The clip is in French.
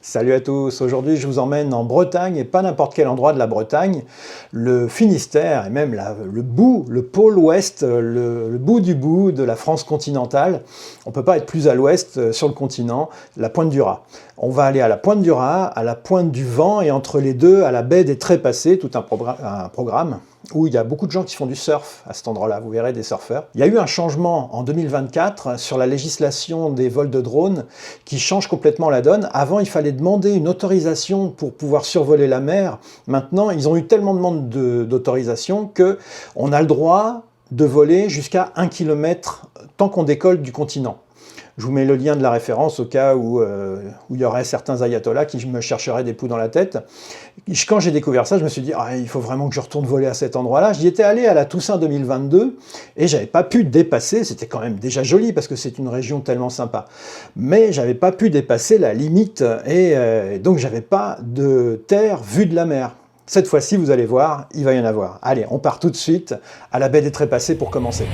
Salut à tous, aujourd'hui je vous emmène en Bretagne et pas n'importe quel endroit de la Bretagne, le Finistère et même le bout, le pôle ouest, le bout du bout de la France continentale. On ne peut pas être plus à l'ouest sur le continent, la Pointe du Raz. On va aller à la Pointe du Raz, à la Pointe du Vent et entre les deux à la baie des Trépassés, tout un programme où il y a beaucoup de gens qui font du surf à cet endroit-là, vous verrez des surfeurs. Il y a eu un changement en 2024 sur la législation des vols de drones qui change complètement la donne. Avant, il fallait demander une autorisation pour pouvoir survoler la mer. Maintenant, ils ont eu tellement de demandes d'autorisation qu'on a le droit de voler jusqu'à 1 km tant qu'on décolle du continent. Je vous mets le lien de la référence au cas où il y aurait certains ayatollahs qui me chercheraient des poux dans la tête. Quand j'ai découvert ça, je me suis dit il faut vraiment que je retourne voler à cet endroit-là. J'y étais allé à la Toussaint 2022 et j'avais pas pu dépasser, c'était quand même déjà joli parce que c'est une région tellement sympa, mais j'avais pas pu dépasser la limite et donc j'avais pas de terre vue de la mer. Cette fois-ci, vous allez voir, il va y en avoir. Allez, on part tout de suite à la baie des Trépassés pour commencer.